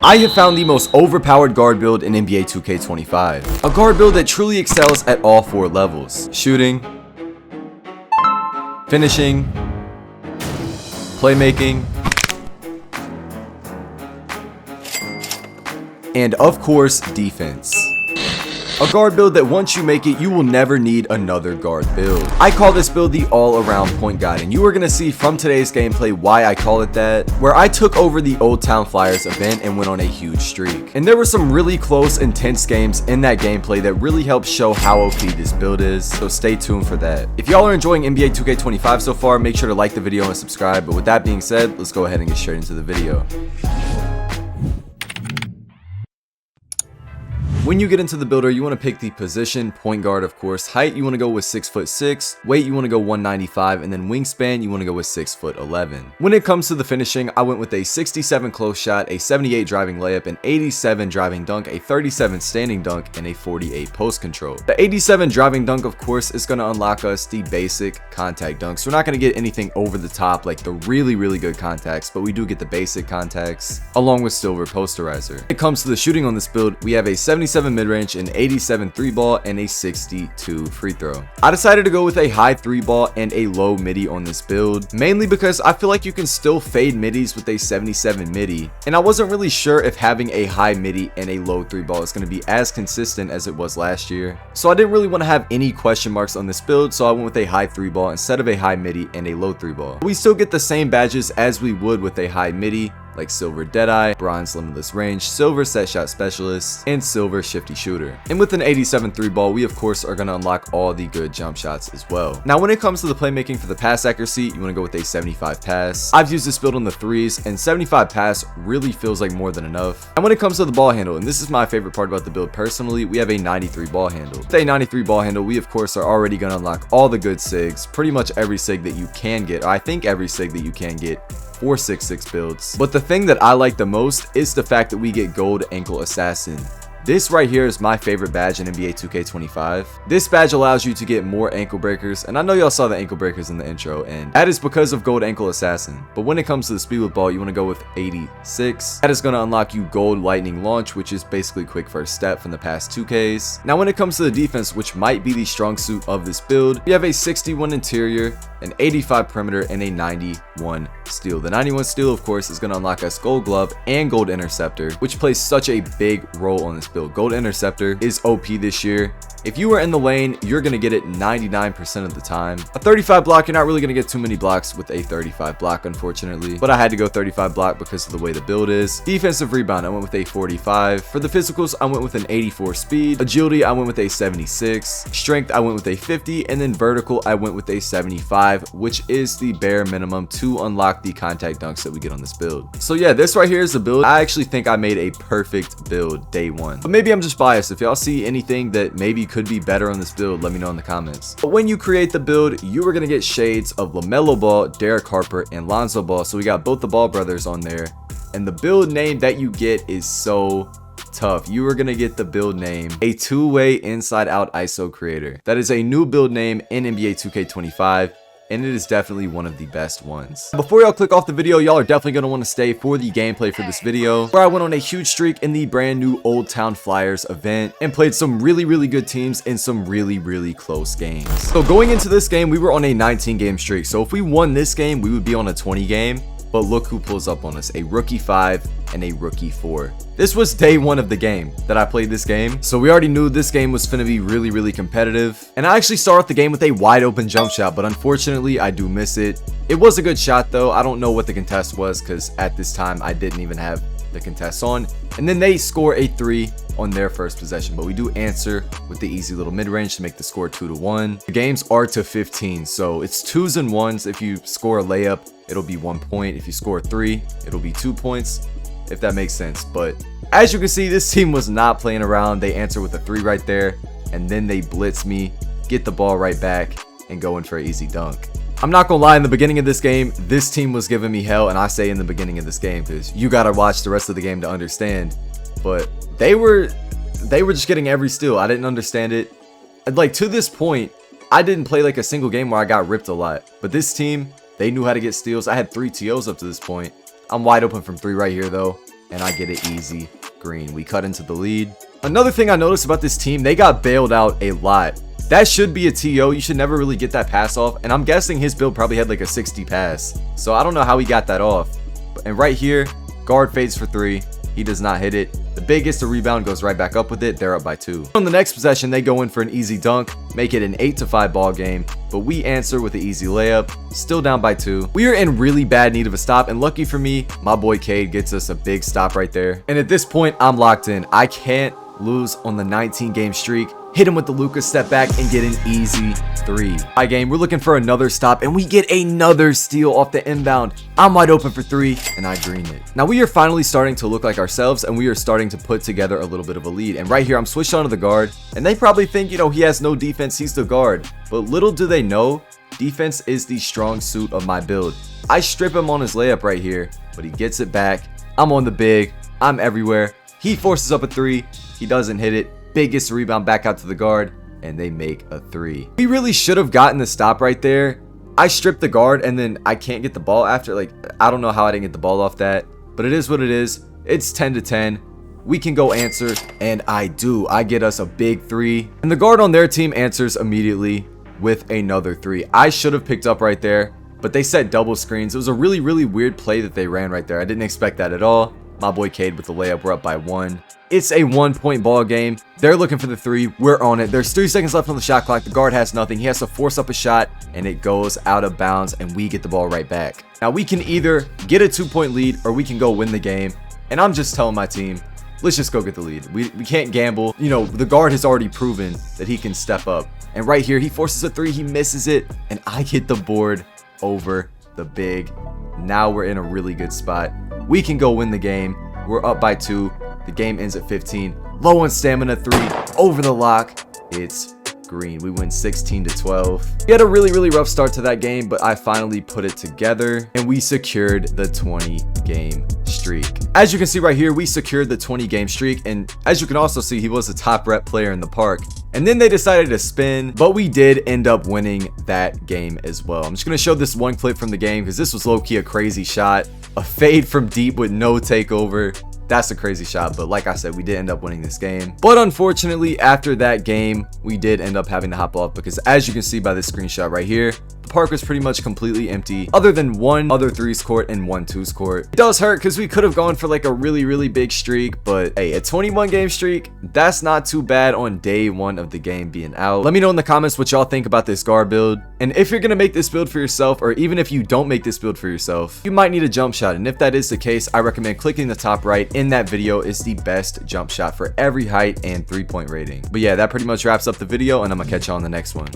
I have found the most overpowered guard build in NBA 2K25. A guard build that truly excels at all 4 levels: shooting, finishing, playmaking, and of course, defense. A guard build that once you make it, you will never need another guard build. I call this build the all-around point guard, and you are going to see from today's gameplay why I call it that, where I took over the Old Town Flyers event and went on a huge streak. And there were some really close, intense games in that gameplay that really helped show how OP this build is, so stay tuned for that. If y'all are enjoying NBA 2K25 so far, make sure to like the video and subscribe, but with that being said, let's go ahead and get straight into the video. When you get into the builder, you want to pick the position, point guard of course, height you want to go with 6'6", weight you want to go 195, and then wingspan you want to go with 6'11". When it comes to the finishing, I went with a 67 close shot, a 78 driving layup, an 87 driving dunk, a 37 standing dunk, and a 48 post control. The 87 driving dunk of course is going to unlock us the basic contact dunks. We're not going to get anything over the top like the really good contacts, but we do get the basic contacts along with silver posterizer. When it comes to the shooting on this build, we have a 77 mid-range, an 87 3-ball, and a 62 free throw. I decided to go with a high 3-ball and a low midi on this build, mainly because I feel like you can still fade midis with a 77 midi, and I wasn't really sure if having a high midi and a low 3-ball is going to be as consistent as it was last year. So I didn't really want to have any question marks on this build, so I went with a high 3-ball instead of a high midi and a low 3-ball. We still get the same badges as we would with a high midi, like silver deadeye, bronze limitless range, silver set shot specialist, and silver shifty shooter. And with an 87 3-ball, we of course are going to unlock all the good jump shots as well. Now when it comes to the playmaking for the pass accuracy, you want to go with a 75 pass. I've used this build on the threes, and 75 pass really feels like more than enough. And when it comes to the ball handle, and this is my favorite part about the build personally, we have a 93 ball handle. With a 93 ball handle, we of course are already going to unlock all the good sigs, pretty much every sig that you can get, or I think every sig that you can get for 6'6" builds. But the thing that I like the most is the fact that we get gold ankle assassin. This right here is my favorite badge in NBA 2K25. This badge allows you to get more ankle breakers, and I know y'all saw the ankle breakers in the intro, and that is because of gold ankle assassin. But when it comes to the speed with ball, you want to go with 86. That is going to unlock you gold lightning launch, which is basically quick first step from the past 2Ks. Now when it comes to the defense, which might be the strong suit of this build, we have a 61 interior, an 85 perimeter, and a 91 steal. The 91 steal of course is going to unlock us gold glove and gold interceptor, which plays such a big role on this build. Gold interceptor is OP this year. If you are in the lane, you're going to get it 99% of the time. A 35 block, you're not really going to get too many blocks with a 35 block, unfortunately. But I had to go 35 block because of the way the build is. Defensive rebound, I went with a 45. For the physicals, I went with an 84 speed. Agility, I went with a 76. Strength, I went with a 50. And then vertical, I went with a 75, which is the bare minimum to unlock the contact dunks that we get on this build. So yeah, this right here is the build. I actually think I made a perfect build day one. But maybe I'm just biased. If y'all see anything that maybe could be better on this build, let me know in the comments. But when you create the build, you are going to get shades of LaMelo Ball, Derek Harper, and Lonzo Ball. So we got both the Ball brothers on there. And the build name that you get is so tough. You are going to get the build name, a two-way inside out ISO creator. That is a new build name in NBA 2K25. And it is definitely one of the best ones. Before y'all click off the video, y'all are definitely going to want to stay for the gameplay for this video, where I went on a huge streak in the brand new Old Town Flyers event and played some really good teams in some really close games. So going into this game, we were on a 19 game streak. So if we won this game, we would be on a 20 game. But look who pulls up on us, a rookie 5 and a rookie 4. This was day one of the game that I played this game. So we already knew this game was finna be really competitive. And I actually start off the game with a wide open jump shot, but unfortunately I do miss it. It was a good shot though. I don't know what the contest was because at this time I didn't even have the contest on. And then they score a 3 on their first possession, but we do answer with the easy little mid-range to make the score 2-1. The games are to 15, so it's 2s and 1s. If you score a layup, it'll be 1 point. If you score 3, it'll be 2 points, if that makes sense. But as you can see, this team was not playing around. They answer with a 3 right there, and then they blitz me, get the ball right back, and go in for an easy dunk. I'm not gonna lie, in the beginning of this game, this team was giving me hell, and I say in the beginning of this game because you gotta watch the rest of the game to understand. But they were just getting every steal. I didn't understand it. Like to this point, I didn't play like a single game where I got ripped a lot. But this team, they knew how to get steals. I had 3 TOs up to this point. I'm wide open from 3 right here though. and I get it easy green. We cut into the lead. Another thing I noticed about this team, they got bailed out a lot. That should be a TO. You should never really get that pass off. And I'm guessing his build probably had like a 60 pass. So I don't know how he got that off. And right here, guard fades for 3. He does not hit it. The big gets the rebound, goes right back up with it. They're up by 2. On the next possession, they go in for an easy dunk, make it an 8-5 ball game. But we answer with an easy layup, still down by 2. We are in really bad need of a stop. And lucky for me, my boy Cade gets us a big stop right there. And at this point, I'm locked in. I can't lose on the 19-game streak. Hit him with the Luka step back and get an easy 3. High game, we're looking for another stop and we get another steal off the inbound. I'm wide open for 3 and I green it. Now we are finally starting to look like ourselves and we are starting to put together a little bit of a lead. And right here, I'm switched onto the guard and they probably think, you know, he has no defense, he's the guard. But little do they know, defense is the strong suit of my build. I strip him on his layup right here, but he gets it back. I'm on the big, I'm everywhere. He forces up a 3, he doesn't hit it. Big gets the rebound back out to the guard, and they make a 3. We really should have gotten the stop right there. I stripped the guard, and then I can't get the ball after. Like, I don't know how I didn't get the ball off that, but it is what it is. It's 10-10. We can go answer, and I do. I get us a big 3, and the guard on their team answers immediately with another 3. I should have picked up right there, but they set double screens. It was a really, really weird play that they ran right there. I didn't expect that at all. My boy Cade with the layup. We're up by 1. It's a 1-point ball game. They're looking for the 3. We're on it. There's 3 seconds left on the shot clock. The guard has nothing. He has to force up a shot, and it goes out of bounds, and we get the ball right back. Now, we can either get a 2-point lead, or we can go win the game. And I'm just telling my team, let's just go get the lead. We can't gamble. You know, the guard has already proven that he can step up. And right here, he forces a 3. He misses it, and I get the board over the big. Now we're in a really good spot. We can go win the game. We're up by 2. The game ends at 15. Low on stamina, 3 over the lock. It's green. We win 16-12. We had a really, really rough start to that game, but I finally put it together and we secured the 20-game streak. As you can see right here, we secured the 20-game streak, and as you can also see, he was a top rep player in the park. And then they decided to spin, but we did end up winning that game as well. I'm just going to show this one clip from the game because this was low-key a crazy shot. A fade from deep with no takeover. That's a crazy shot, but like I said, we did end up winning this game. But unfortunately, after that game, we did end up having to hop off because as you can see by this screenshot right here, the park was pretty much completely empty other than one other 3s court and one 2s court. It does hurt because we could have gone for like a really, really big streak, but hey, a 21-game streak, that's not too bad on day 1 of the game being out. Let me know in the comments what y'all think about this guard build. And if you're going to make this build for yourself, or even if you don't make this build for yourself, you might need a jump shot. And if that is the case, I recommend clicking the top right in that video. Is the best jump shot for every height and 3-point rating. But yeah, that pretty much wraps up the video, and I'm gonna catch you on the next one.